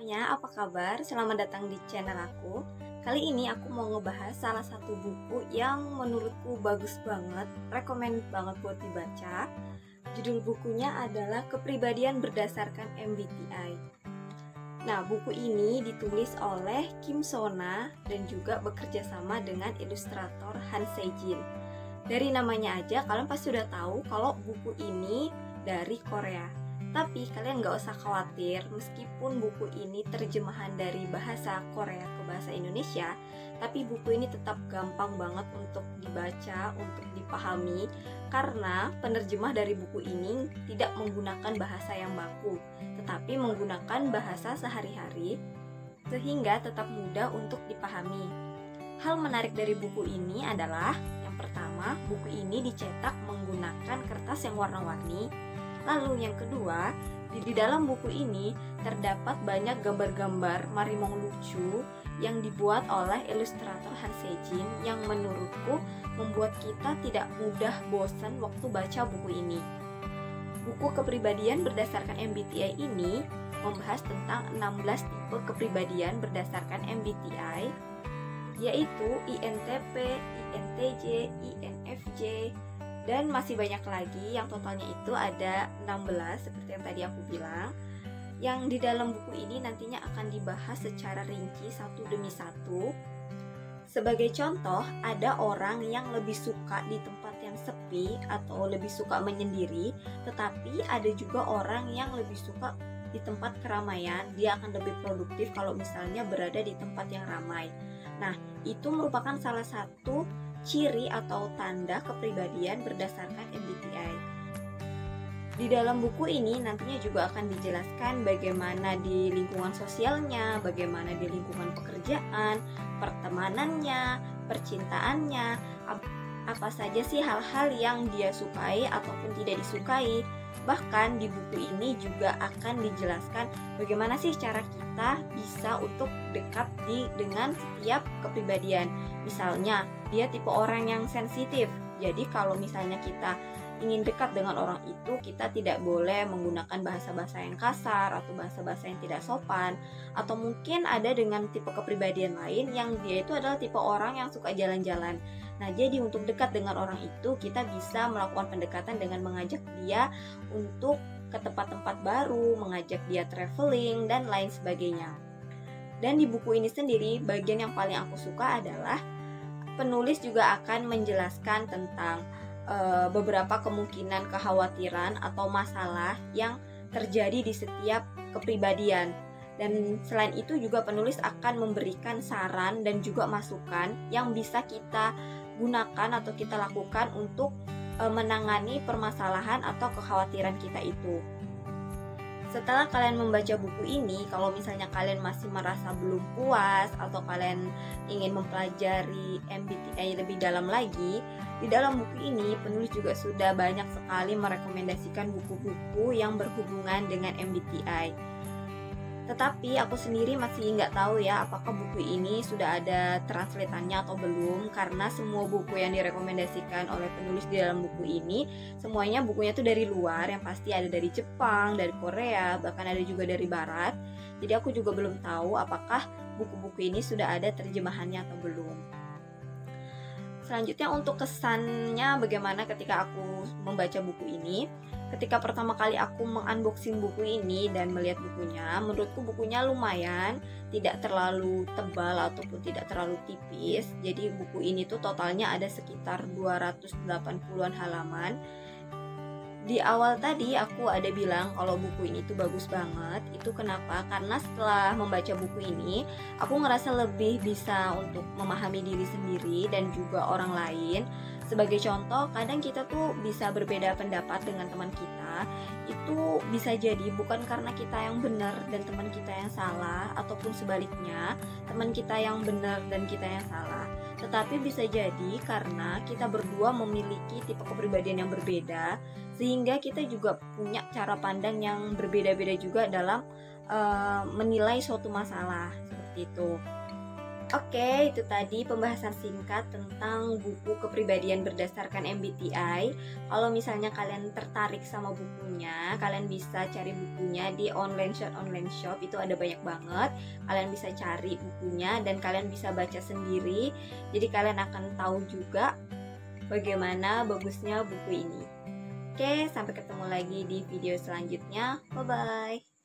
semuanya, apa kabar? Selamat datang di channel aku. Kali ini aku mau ngebahas salah satu buku yang menurutku bagus banget, recommend banget buat dibaca. Judul bukunya adalah Kepribadian Berdasarkan MBTI. Nah, buku ini ditulis oleh Kim Sona dan juga bekerja sama dengan ilustrator Han Se-jin. Dari namanya aja kalian pasti udah tahu kalau buku ini dari Korea. Tapi kalian gak usah khawatir, meskipun buku ini terjemahan dari bahasa Korea ke bahasa Indonesia, tapi buku ini tetap gampang banget untuk dibaca, untuk dipahami, karena penerjemah dari buku ini tidak menggunakan bahasa yang baku, tetapi menggunakan bahasa sehari-hari, sehingga tetap mudah untuk dipahami. Hal menarik dari buku ini adalah, yang pertama, buku ini dicetak menggunakan kertas yang warna-warni. Lalu yang kedua, di dalam buku ini terdapat banyak gambar-gambar marimong lucu yang dibuat oleh ilustrator Han Se-jin yang menurutku membuat kita tidak mudah bosan waktu baca buku ini. Buku Kepribadian Berdasarkan MBTI ini membahas tentang 16 tipe kepribadian berdasarkan MBTI, yaitu INTP, INTJ, INFJ, dan masih banyak lagi, yang totalnya itu ada 16 seperti yang tadi aku bilang. Yang di dalam buku ini nantinya akan dibahas secara rinci satu demi satu. Sebagai contoh, ada orang yang lebih suka di tempat yang sepi atau lebih suka menyendiri, tetapi ada juga orang yang lebih suka di tempat keramaian. Dia akan lebih produktif kalau misalnya berada di tempat yang ramai. Nah, itu merupakan salah satu ciri atau tanda kepribadian berdasarkan MBTI. Di dalam buku ini nantinya juga akan dijelaskan bagaimana di lingkungan sosialnya, bagaimana di lingkungan pekerjaan, pertemanannya, percintaannya, apa saja sih hal-hal yang dia sukai ataupun tidak disukai. Bahkan di buku ini juga akan dijelaskan bagaimana sih cara kita bisa untuk dekat dengan setiap kepribadian. Misalnya, dia tipe orang yang sensitif. Jadi kalau misalnya kita ingin dekat dengan orang itu, kita tidak boleh menggunakan bahasa-bahasa yang kasar atau bahasa-bahasa yang tidak sopan. Atau mungkin ada dengan tipe kepribadian lain yang dia itu adalah tipe orang yang suka jalan-jalan. Nah, jadi untuk dekat dengan orang itu, kita bisa melakukan pendekatan dengan mengajak dia untuk ke tempat-tempat baru, mengajak dia traveling, dan lain sebagainya. Dan di buku ini sendiri, bagian yang paling aku suka adalah penulis juga akan menjelaskan tentang beberapa kemungkinan kekhawatiran atau masalah yang terjadi di setiap kepribadian. Dan selain itu juga penulis akan memberikan saran dan juga masukan yang bisa kita gunakan atau kita lakukan untuk menangani permasalahan atau kekhawatiran kita itu. Setelah kalian membaca buku ini, kalau misalnya kalian masih merasa belum puas atau kalian ingin mempelajari MBTI lebih dalam lagi, di dalam buku ini penulis juga sudah banyak sekali merekomendasikan buku-buku yang berhubungan dengan MBTI. Tetapi aku sendiri masih nggak tahu ya apakah buku ini sudah ada translatannya atau belum, karena semua buku yang direkomendasikan oleh penulis di dalam buku ini semuanya bukunya tuh dari luar, yang pasti ada dari Jepang, dari Korea, bahkan ada juga dari Barat. Jadi aku juga belum tahu apakah buku-buku ini sudah ada terjemahannya atau belum. Selanjutnya untuk kesannya bagaimana ketika aku membaca buku ini. Ketika pertama kali aku mengunboxing buku ini dan melihat bukunya, menurutku bukunya lumayan, tidak terlalu tebal ataupun tidak terlalu tipis. Jadi buku ini tuh totalnya ada sekitar 280-an halaman. Di awal tadi aku ada bilang kalau buku ini tuh bagus banget. Itu kenapa? Karena setelah membaca buku ini, aku ngerasa lebih bisa untuk memahami diri sendiri dan juga orang lain. Sebagai contoh, kadang kita tuh bisa berbeda pendapat dengan teman kita. Itu bisa jadi bukan karena kita yang benar dan teman kita yang salah, ataupun sebaliknya, teman kita yang benar dan kita yang salah. Tetapi bisa jadi karena kita berdua memiliki tipe kepribadian yang berbeda, sehingga kita juga punya cara pandang yang berbeda-beda juga dalam menilai suatu masalah, seperti itu. Oke, itu tadi pembahasan singkat tentang buku kepribadian berdasarkan MBTI. Kalau misalnya kalian tertarik sama bukunya, kalian bisa cari bukunya di online shop itu ada banyak banget. Kalian bisa cari bukunya dan kalian bisa baca sendiri. Jadi kalian akan tahu juga bagaimana bagusnya buku ini. Oke, sampai ketemu lagi di video selanjutnya. Bye bye.